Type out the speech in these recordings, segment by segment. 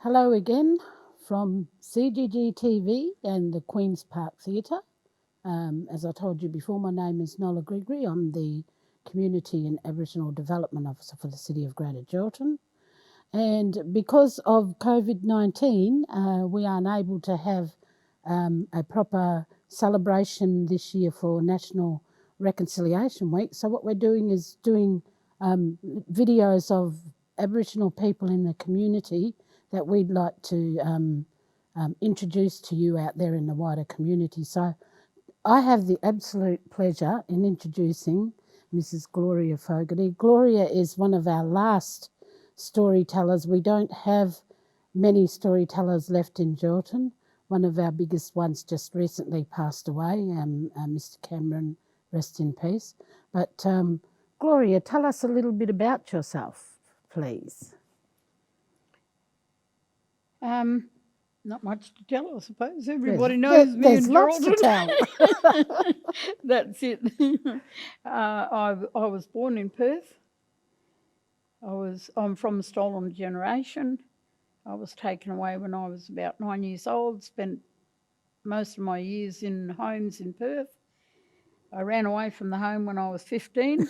Hello again from CGG TV and the Queen's Park Theatre. As I told you before, my name is Nola Gregory. I'm the Community and Aboriginal Development Officer for the City of Greater Geraldton. And because of COVID-19, we are unable to have a proper celebration this year for National Reconciliation Week. So what we're doing is doing videos of Aboriginal people in the community that we'd like to introduce to you out there in the wider community. So I have the absolute pleasure in introducing Mrs. Gloria Fogarty. Gloria is one of our last storytellers. We don't have many storytellers left in Geraldton. One of our biggest ones just recently passed away, Mr. Cameron, rest in peace. But Gloria, tell us a little bit about yourself, please. Not much to tell, I suppose. Everybody knows me there's in lots to Geraldton. tell. That's it. I was born in Perth. I'm from a stolen generation. I was taken away when I was about 9 years old, spent most of my years in homes in Perth. I ran away from the home when I was 15,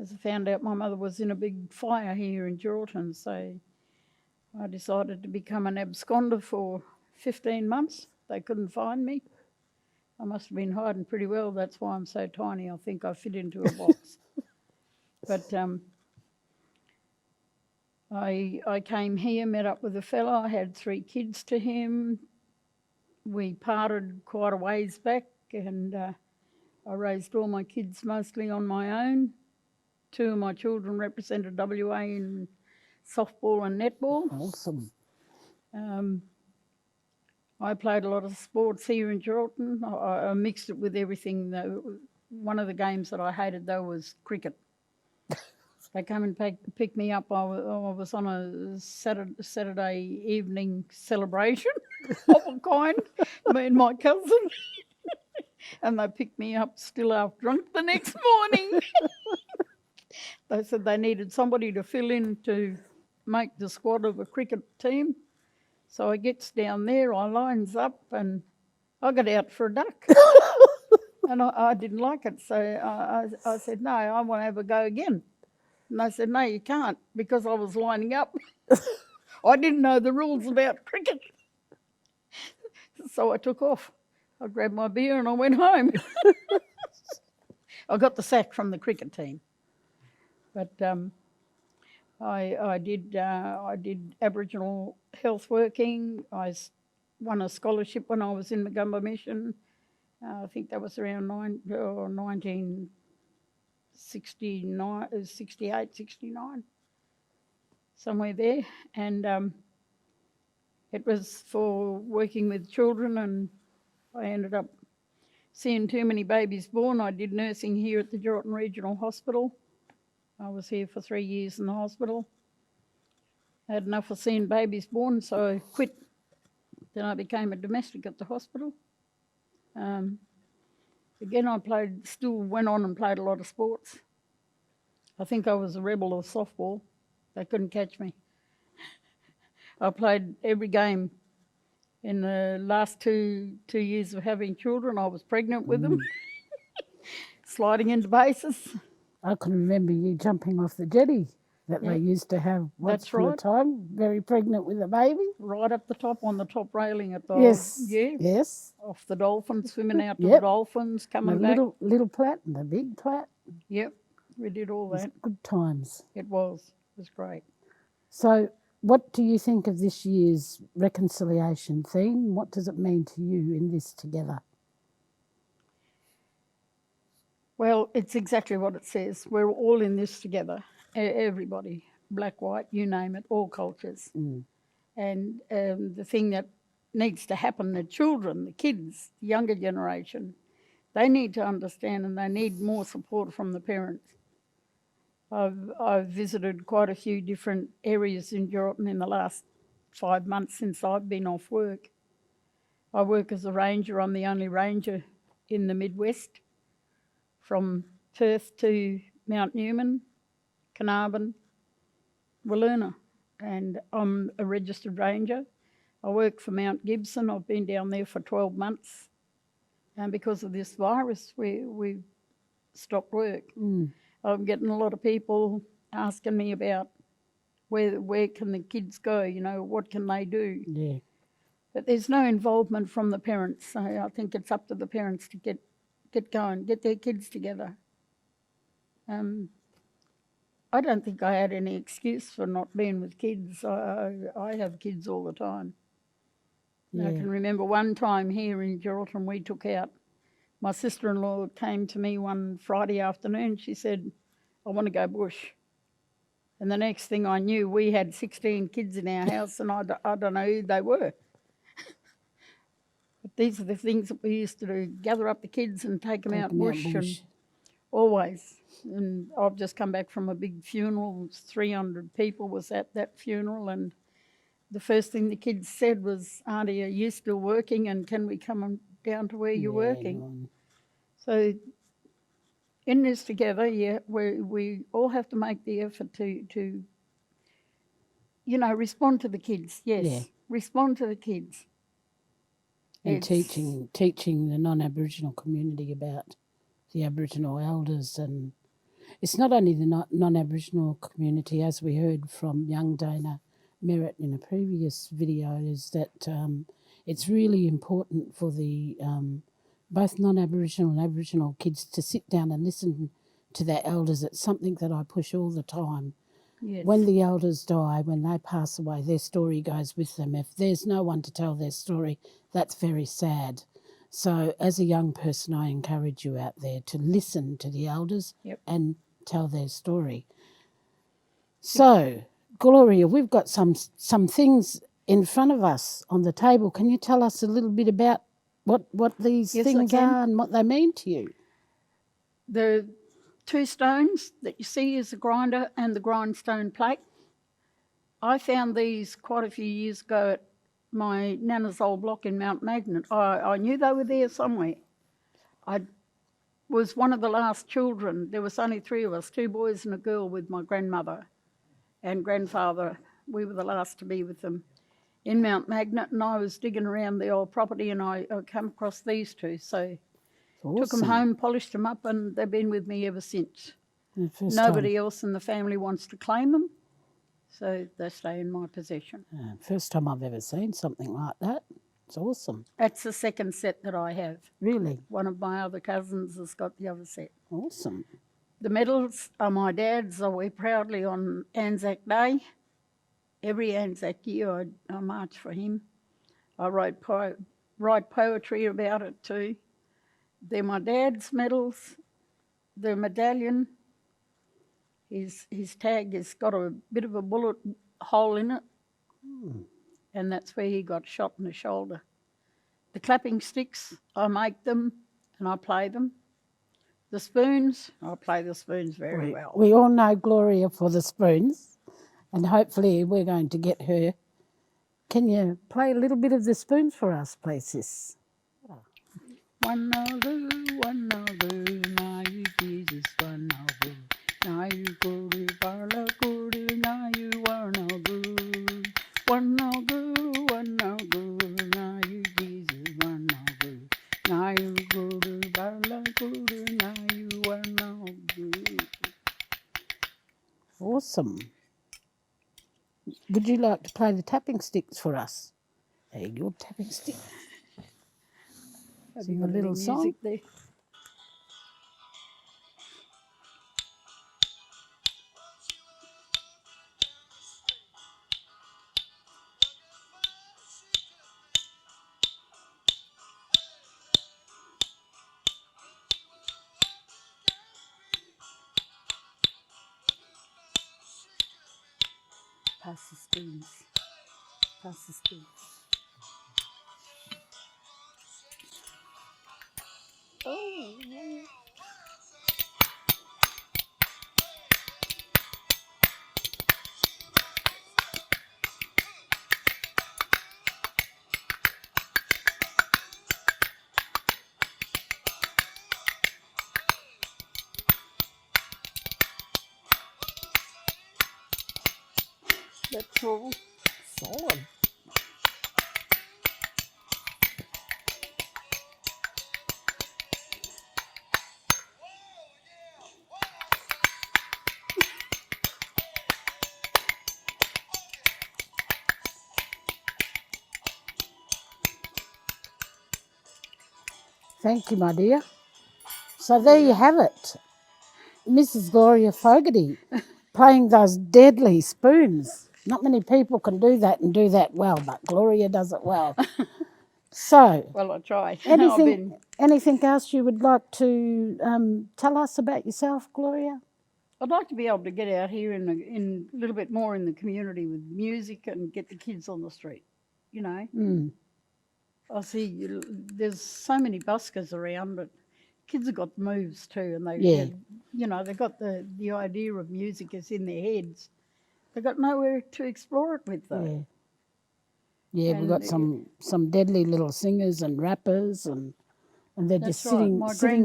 as I found out my mother was in a big fire here in Geraldton, so I decided to become an absconder for 15 months. They couldn't find me. I must have been hiding pretty well. That's why I'm so tiny. I think I fit into a box. But I came here, met up with a fella. I had 3 kids to him. We parted quite a ways back, and I raised all my kids mostly on my own. 2 of my children represented WA in softball and netball. Awesome. I played a lot of sports here in Geraldton. I mixed it with everything, though. One of the games that I hated, though, was cricket. They come and pick me up. I was on a Saturday evening celebration of a kind, me and my cousin. And they picked me up still half drunk the next morning. They said they needed somebody to fill in to make the squad of a cricket team. So I gets down there, I lines up, and I got out for a duck. And I didn't like it, so I said, no, I want to have a go again. And they said, no, you can't, because I was lining up. I didn't know the rules about cricket. So I took off. I grabbed my beer and I went home. I got the sack from the cricket team. But I did Aboriginal health working. I won a scholarship when I was in the Gumba Mission. I think that was around 1969, 68, 69, somewhere there. And it was for working with children, and I ended up seeing too many babies born. I did nursing here at the Geraldton Regional Hospital. I was here for 3 years in the hospital. I had enough of seeing babies born, so I quit. Then I became a domestic at the hospital. Again, still went on and played a lot of sports. I think I was a rebel of softball. They couldn't catch me. I played every game. In the last two years of having children, I was pregnant with them, sliding into bases. I can remember you jumping off the jetty that they used to have once upon a time, very pregnant with a baby. Right up the top, on the top railing at the yes, off the dolphins, swimming out to the dolphins, coming back. Little plat and the big plat. Yep, we did all that. It was good times. It was great. So what do you think of this year's reconciliation theme? What does it mean to you in this together? Well, it's exactly what it says. We're all in this together. Everybody, black, white, you name it, all cultures. And the thing that needs to happen, the children, the kids, the younger generation, they need to understand, and they need more support from the parents. I've visited quite a few different areas in Geraldton in the last 5 months since I've been off work. I work as a ranger. I'm the only ranger in the Midwest, from Perth to Mount Newman, Carnarvon, Wiluna, and I'm a registered ranger. I work for Mount Gibson. I've been down there for 12 months. And because of this virus, we stopped work. I'm getting a lot of people asking me about where can the kids go, you know, what can they do? Yeah. But there's no involvement from the parents. So I think it's up to the parents to get going, get their kids together. I don't think I had any excuse for not being with kids. I have kids all the time. Yeah. I can remember one time here in Geraldton we took out, my sister-in-law came to me one Friday afternoon. She said, I want to go bush. And the next thing I knew, we had 16 kids in our house, and I don't know who they were. But these are the things that we used to do, gather up the kids and take them out bush. And always. And I've just come back from a big funeral. 300 people was at that funeral, and the first thing the kids said was, Auntie, are you still working, and can we come down to where you're working? So in this together, yeah, we all have to make the effort to you know, respond to the kids. Yes, Yeah. respond to the kids. And teaching the non-Aboriginal community about the Aboriginal elders. And it's not only the non-Aboriginal community, as we heard from young Dana Merritt in a previous video, is that it's really important for the both non-Aboriginal and Aboriginal kids to sit down and listen to their elders. It's something that I push all the time. Yes. When the elders die, when they pass away, their story goes with them. If there's no one to tell their story, that's very sad. So as a young person, I encourage you out there to listen to the elders and tell their story. So, Gloria, we've got some things in front of us on the table. Can you tell us a little bit about what these things are and what they mean to you? The two stones that you see is the grinder and the grindstone plate. I found these quite a few years ago at my nana's old block in Mount Magnet. I knew they were there somewhere. I was one of the last children. There was only 3 of us, 2 boys and a girl, with my grandmother and grandfather. We were the last to be with them in Mount Magnet, and I was digging around the old property and I came across these two. So took them home, polished them up, and they've been with me ever since. Nobody else in the family wants to claim them, so they stay in my possession. First time I've ever seen something like that. It's awesome. That's the second set that I have. Really? One of my other cousins has got the other set. Awesome. The medals are my dad's. I wear proudly on Anzac Day. Every Anzac year I march for him. I write poetry about it too. They're my dad's medals. The medallion, his tag has got a bit of a bullet hole in it, and that's where he got shot in the shoulder. The clapping sticks, I make them and I play them. The spoons, I play the spoons very well. We all know Gloria for the spoons, and hopefully we're going to get her. Can you play a little bit of the spoons for us, please, sis? One now do, now you Jesus, one now do. Now you go to Barla, go to, now you are now good. One now go, now you Jesus, one now go. Now you go to Barla, go to, now you are now good. Awesome. Would you like to play the tapping sticks for us? There you go, tapping stick. Sing a little song. There. Pass the spoons. Pass the spoons. Oh, yeah. That's Oh, Solid. Thank you, my dear. So there you have it. Mrs. Gloria Fogarty playing those deadly spoons. Not many people can do that and do that well, but Gloria does it well. So, well, I try. anything else you would like to tell us about yourself, Gloria? I'd like to be able to get out here in a little bit more in the community with music and get the kids on the street, you know. I see there's so many buskers around, but kids have got the moves too, and they've got the idea of music is in their heads. They've got nowhere to explore it with though. Yeah, we've got some deadly little singers and rappers, and they're just sitting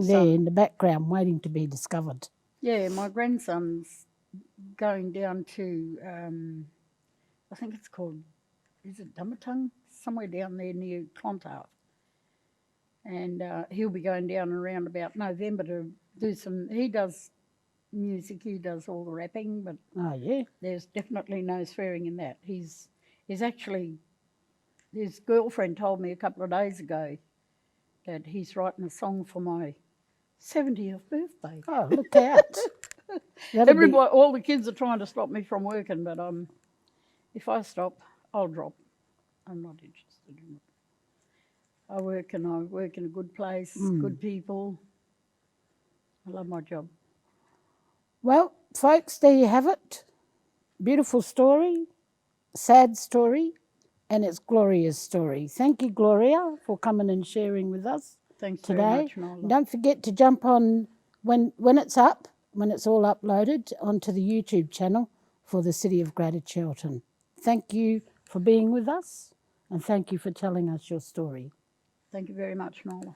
there in the background waiting to be discovered. Yeah, my grandson's going down to, I think it's called, is it Dummerton? Somewhere down there near Clontarf. And he'll be going down around about November to do he does music, he does all the rapping, but there's definitely no swearing in that. His girlfriend told me a couple of days ago that he's writing a song for my 70th birthday. Oh, look out. All the kids are trying to stop me from working, but if I stop, I'll drop. I'm not interested in it. I work in a good place, good people. I love my job. Well, folks, there you have it. Beautiful story, sad story, and it's Gloria's story. Thank you, Gloria, for coming and sharing with us. Thanks today. Very much, Nola. Don't forget to jump on when it's up, when it's all uploaded, onto the YouTube channel for the City of Greater Geraldton. Thank you for being with us, and thank you for telling us your story. Thank you very much, Nola.